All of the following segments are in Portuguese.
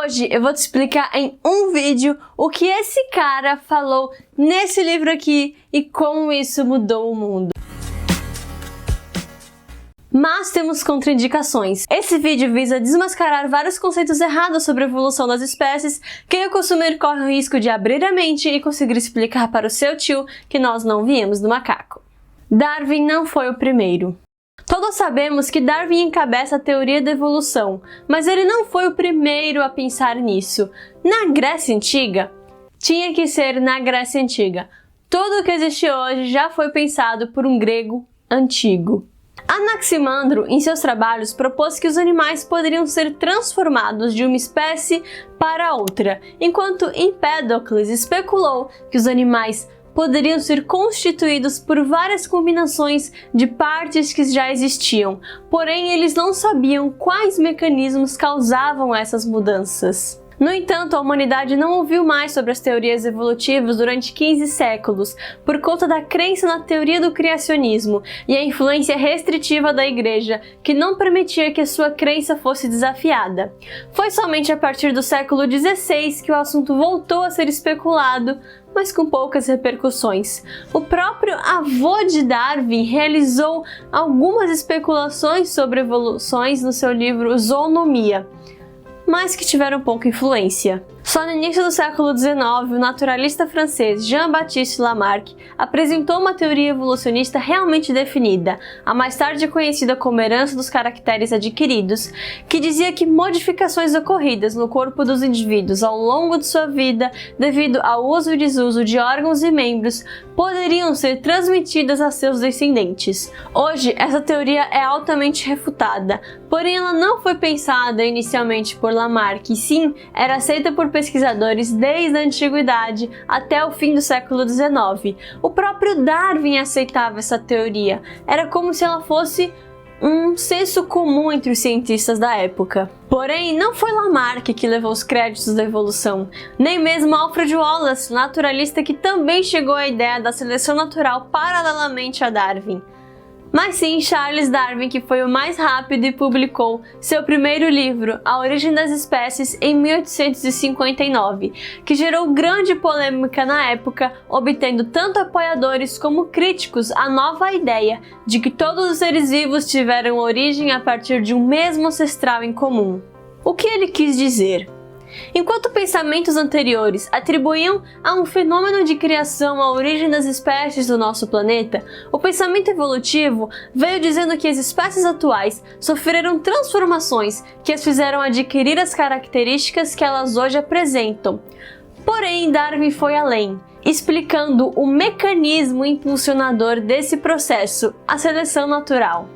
Hoje eu vou te explicar em um vídeo o que esse cara falou nesse livro aqui e como isso mudou o mundo. Mas temos contraindicações. Esse vídeo visa desmascarar vários conceitos errados sobre a evolução das espécies. Quem o consumir corre o risco de abrir a mente e conseguir explicar para o seu tio que nós não viemos do macaco. Darwin não foi o primeiro. Todos sabemos que Darwin encabeça a teoria da evolução, mas ele não foi o primeiro a pensar nisso. Na Grécia Antiga, tinha que ser na Grécia Antiga. Tudo o que existe hoje já foi pensado por um grego antigo. Anaximandro, em seus trabalhos, propôs que os animais poderiam ser transformados de uma espécie para outra, enquanto Empédocles especulou que os animais poderiam ser constituídos por várias combinações de partes que já existiam, porém eles não sabiam quais mecanismos causavam essas mudanças. No entanto, a humanidade não ouviu mais sobre as teorias evolutivas durante 15 séculos, por conta da crença na teoria do criacionismo e a influência restritiva da Igreja, que não permitia que a sua crença fosse desafiada. Foi somente a partir do século XVI que o assunto voltou a ser especulado, mas com poucas repercussões. O próprio avô de Darwin realizou algumas especulações sobre evoluções no seu livro Zoonomia, mas que tiveram pouca influência. Só no início do século XIX, o naturalista francês Jean-Baptiste Lamarck apresentou uma teoria evolucionista realmente definida, a mais tarde conhecida como herança dos caracteres adquiridos, que dizia que modificações ocorridas no corpo dos indivíduos ao longo de sua vida, devido ao uso e desuso de órgãos e membros, poderiam ser transmitidas a seus descendentes. Hoje, essa teoria é altamente refutada, porém ela não foi pensada inicialmente por Lamarck, e sim era aceita por pesquisadores desde a antiguidade até o fim do século XIX. O próprio Darwin aceitava essa teoria. Era como se ela fosse um senso comum entre os cientistas da época. Porém, não foi Lamarck que levou os créditos da evolução, nem mesmo Alfred Wallace, naturalista que também chegou à ideia da seleção natural paralelamente a Darwin. Mas sim Charles Darwin, que foi o mais rápido e publicou seu primeiro livro, A Origem das Espécies, em 1859, que gerou grande polêmica na época, obtendo tanto apoiadores como críticos à nova ideia de que todos os seres vivos tiveram origem a partir de um mesmo ancestral em comum. O que ele quis dizer? Enquanto pensamentos anteriores atribuíam a um fenômeno de criação a origem das espécies do nosso planeta, o pensamento evolutivo veio dizendo que as espécies atuais sofreram transformações que as fizeram adquirir as características que elas hoje apresentam. Porém, Darwin foi além, explicando o mecanismo impulsionador desse processo, a seleção natural.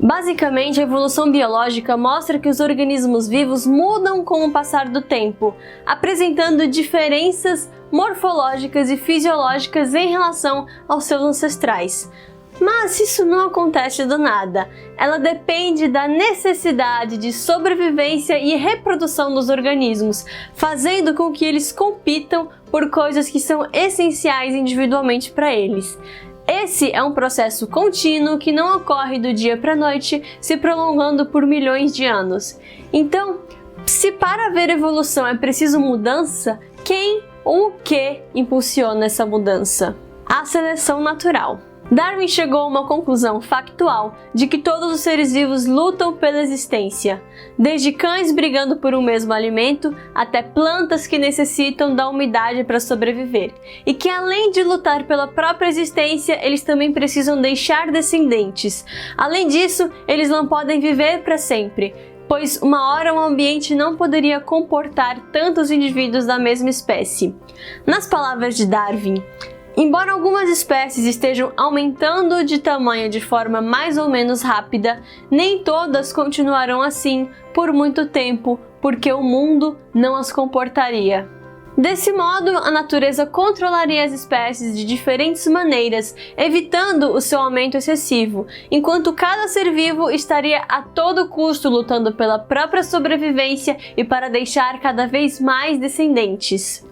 Basicamente, a evolução biológica mostra que os organismos vivos mudam com o passar do tempo, apresentando diferenças morfológicas e fisiológicas em relação aos seus ancestrais. Mas isso não acontece do nada. Ela depende da necessidade de sobrevivência e reprodução dos organismos, fazendo com que eles compitam por coisas que são essenciais individualmente para eles. Esse é um processo contínuo que não ocorre do dia para a noite, se prolongando por milhões de anos. Então, se para haver evolução é preciso mudança, quem ou o que impulsiona essa mudança? A seleção natural. Darwin chegou a uma conclusão factual de que todos os seres vivos lutam pela existência, desde cães brigando por um mesmo alimento até plantas que necessitam da umidade para sobreviver, e que além de lutar pela própria existência, eles também precisam deixar descendentes. Além disso, eles não podem viver para sempre, pois uma hora o ambiente não poderia comportar tantos indivíduos da mesma espécie. Nas palavras de Darwin, embora algumas espécies estejam aumentando de tamanho de forma mais ou menos rápida, nem todas continuarão assim por muito tempo, porque o mundo não as comportaria. Desse modo, a natureza controlaria as espécies de diferentes maneiras, evitando o seu aumento excessivo, enquanto cada ser vivo estaria a todo custo lutando pela própria sobrevivência e para deixar cada vez mais descendentes.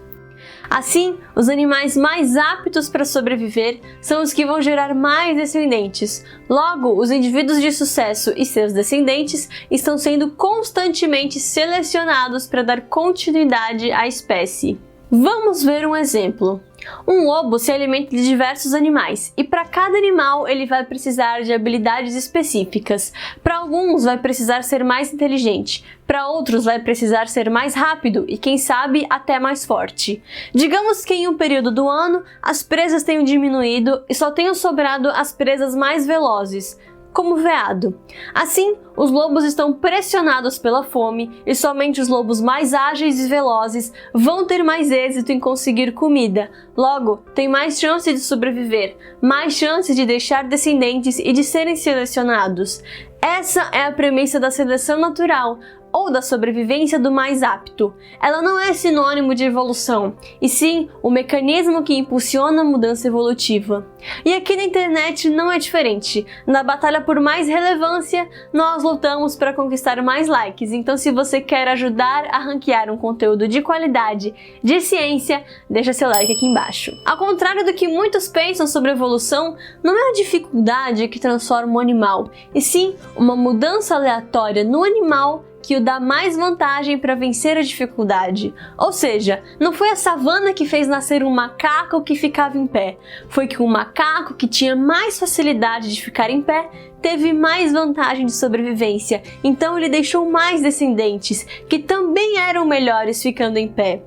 Assim, os animais mais aptos para sobreviver são os que vão gerar mais descendentes. Logo, os indivíduos de sucesso e seus descendentes estão sendo constantemente selecionados para dar continuidade à espécie. Vamos ver um exemplo. Um lobo se alimenta de diversos animais e para cada animal ele vai precisar de habilidades específicas. Para alguns vai precisar ser mais inteligente, para outros vai precisar ser mais rápido e quem sabe até mais forte. Digamos que em um período do ano as presas tenham diminuído e só tenham sobrado as presas mais velozes, como o veado. Assim, os lobos estão pressionados pela fome e somente os lobos mais ágeis e velozes vão ter mais êxito em conseguir comida. Logo, tem mais chance de sobreviver, mais chance de deixar descendentes e de serem selecionados. Essa é a premissa da seleção natural, ou da sobrevivência do mais apto. Ela não é sinônimo de evolução, e sim o mecanismo que impulsiona a mudança evolutiva. E aqui na internet não é diferente. Na batalha por mais relevância, nós lutamos para conquistar mais likes. Então, se você quer ajudar a ranquear um conteúdo de qualidade, de ciência, deixa seu like aqui embaixo. Ao contrário do que muitos pensam sobre evolução, não é a dificuldade que transforma o animal, e sim uma mudança aleatória no animal que o dá mais vantagem para vencer a dificuldade. Ou seja, não foi a savana que fez nascer um macaco que ficava em pé, foi que um macaco que tinha mais facilidade de ficar em pé teve mais vantagem de sobrevivência, então ele deixou mais descendentes, que também eram melhores ficando em pé.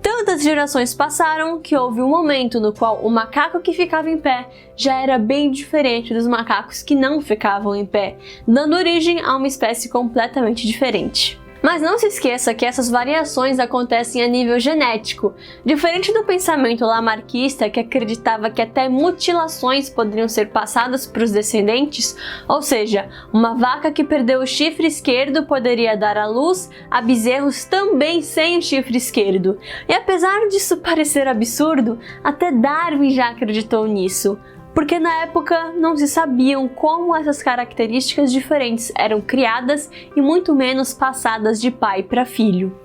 Tantas gerações passaram que houve um momento no qual o macaco que ficava em pé já era bem diferente dos macacos que não ficavam em pé, dando origem a uma espécie completamente diferente. Mas não se esqueça que essas variações acontecem a nível genético. Diferente do pensamento lamarquista que acreditava que até mutilações poderiam ser passadas para os descendentes, ou seja, uma vaca que perdeu o chifre esquerdo poderia dar à luz a bezerros também sem o chifre esquerdo. E apesar disso parecer absurdo, até Darwin já acreditou nisso. Porque na época não se sabiam como essas características diferentes eram criadas e muito menos passadas de pai para filho.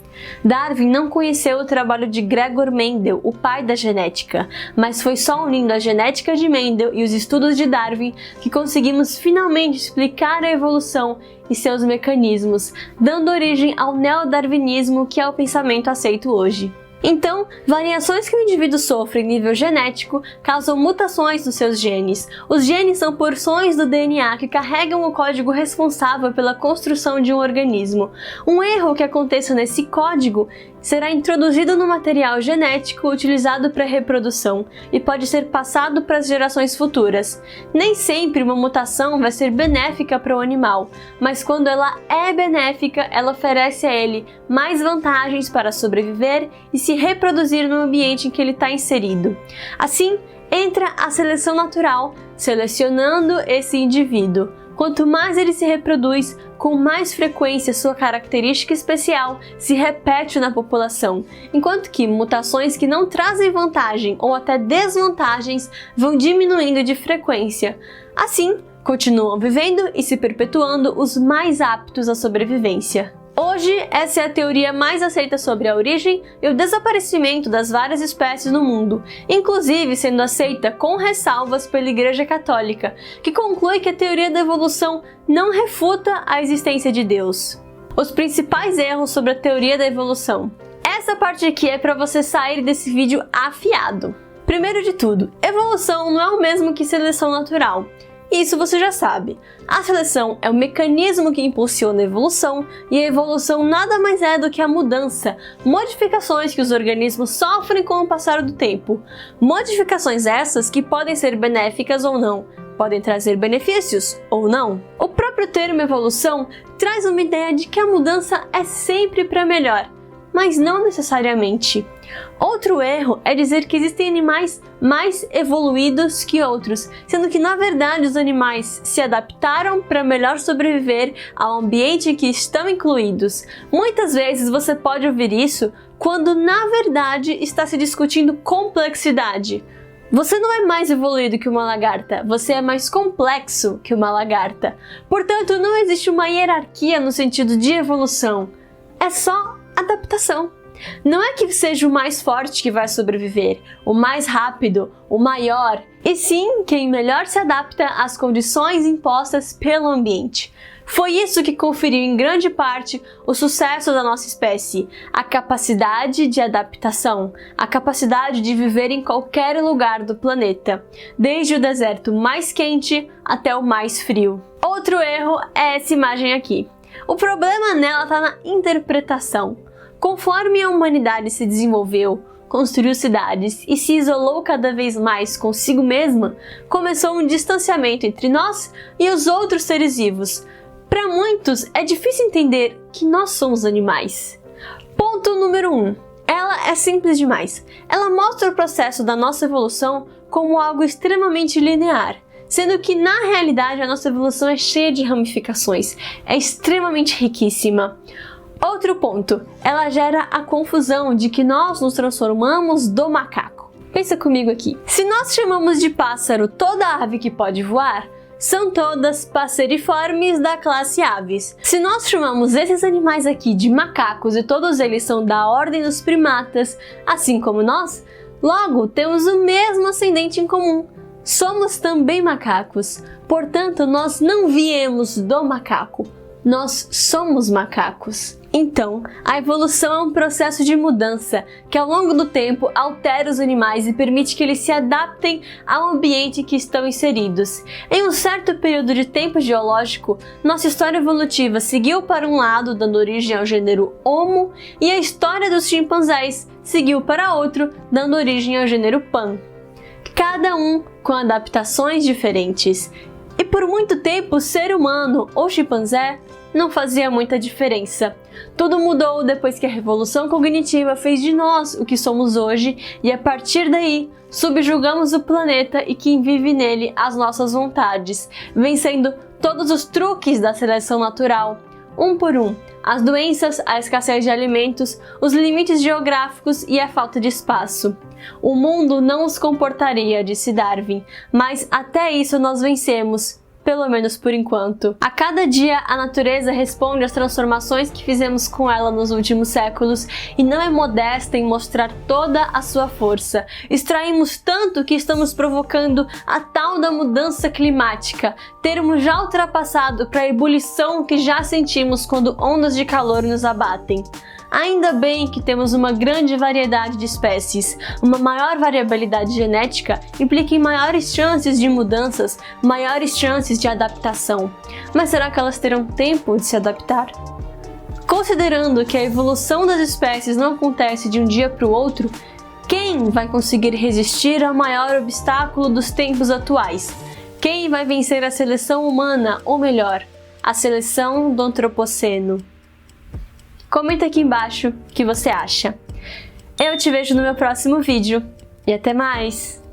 Darwin não conheceu o trabalho de Gregor Mendel, o pai da genética, mas foi só unindo a genética de Mendel e os estudos de Darwin que conseguimos finalmente explicar a evolução e seus mecanismos, dando origem ao neodarwinismo, que é o pensamento aceito hoje. Então, variações que o indivíduo sofre em nível genético causam mutações nos seus genes. Os genes são porções do DNA que carregam o código responsável pela construção de um organismo. Um erro que aconteça nesse código será introduzido no material genético utilizado para reprodução e pode ser passado para as gerações futuras. Nem sempre uma mutação vai ser benéfica para o animal, mas quando ela é benéfica, ela oferece a ele mais vantagens para sobreviver e se reproduzir no ambiente em que ele está inserido. Assim, entra a seleção natural, selecionando esse indivíduo. Quanto mais ele se reproduz, com mais frequência sua característica especial se repete na população, enquanto que mutações que não trazem vantagem ou até desvantagens vão diminuindo de frequência. Assim, continuam vivendo e se perpetuando os mais aptos à sobrevivência. Hoje, essa é a teoria mais aceita sobre a origem e o desaparecimento das várias espécies no mundo, inclusive sendo aceita com ressalvas pela Igreja Católica, que conclui que a teoria da evolução não refuta a existência de Deus. Os principais erros sobre a teoria da evolução. Essa parte aqui é para você sair desse vídeo afiado. Primeiro de tudo, evolução não é o mesmo que seleção natural. Isso você já sabe. A seleção é o mecanismo que impulsiona a evolução, e a evolução nada mais é do que a mudança, modificações que os organismos sofrem com o passar do tempo. Modificações essas que podem ser benéficas ou não, podem trazer benefícios ou não. O próprio termo evolução traz uma ideia de que a mudança é sempre para melhor, mas não necessariamente. Outro erro é dizer que existem animais mais evoluídos que outros, sendo que na verdade os animais se adaptaram para melhor sobreviver ao ambiente em que estão incluídos. Muitas vezes você pode ouvir isso quando na verdade está se discutindo complexidade. Você não é mais evoluído que uma lagarta, você é mais complexo que uma lagarta. Portanto, não existe uma hierarquia no sentido de evolução, é só adaptação. Não é que seja o mais forte que vai sobreviver, o mais rápido, o maior, e sim quem melhor se adapta às condições impostas pelo ambiente. Foi isso que conferiu em grande parte o sucesso da nossa espécie, a capacidade de adaptação, a capacidade de viver em qualquer lugar do planeta, desde o deserto mais quente até o mais frio. Outro erro é essa imagem aqui. O problema nela está na interpretação. Conforme a humanidade se desenvolveu, construiu cidades e se isolou cada vez mais consigo mesma, começou um distanciamento entre nós e os outros seres vivos. Para muitos, é difícil entender que nós somos animais. Ponto número 1. Ela é simples demais. Ela mostra o processo da nossa evolução como algo extremamente linear, sendo que na realidade a nossa evolução é cheia de ramificações, é extremamente riquíssima. Outro ponto, ela gera a confusão de que nós nos transformamos do macaco. Pensa comigo aqui. Se nós chamamos de pássaro toda ave que pode voar, são todas passeriformes da classe aves. Se nós chamamos esses animais aqui de macacos e todos eles são da ordem dos primatas, assim como nós, logo temos o mesmo ascendente em comum. Somos também macacos, portanto nós não viemos do macaco, nós somos macacos. Então, a evolução é um processo de mudança que ao longo do tempo altera os animais e permite que eles se adaptem ao ambiente que estão inseridos. Em um certo período de tempo geológico, nossa história evolutiva seguiu para um lado, dando origem ao gênero Homo, e a história dos chimpanzés seguiu para outro, dando origem ao gênero Pan. Cada um com adaptações diferentes. E por muito tempo, o ser humano ou chimpanzé não fazia muita diferença. Tudo mudou depois que a revolução cognitiva fez de nós o que somos hoje e a partir daí subjugamos o planeta e quem vive nele às nossas vontades, vencendo todos os truques da seleção natural, um por um, as doenças, a escassez de alimentos, os limites geográficos e a falta de espaço. O mundo não os comportaria, disse Darwin, mas até isso nós vencemos. Pelo menos por enquanto. A cada dia, a natureza responde às transformações que fizemos com ela nos últimos séculos e não é modesta em mostrar toda a sua força. Extraímos tanto que estamos provocando a tal da mudança climática, termo já ultrapassado para a ebulição que já sentimos quando ondas de calor nos abatem. Ainda bem que temos uma grande variedade de espécies. Uma maior variabilidade genética implica em maiores chances de mudanças, maiores chances de adaptação. Mas será que elas terão tempo de se adaptar? Considerando que a evolução das espécies não acontece de um dia para o outro, quem vai conseguir resistir ao maior obstáculo dos tempos atuais? Quem vai vencer a seleção humana, ou melhor, a seleção do antropoceno? Comenta aqui embaixo o que você acha. Eu te vejo no meu próximo vídeo e até mais!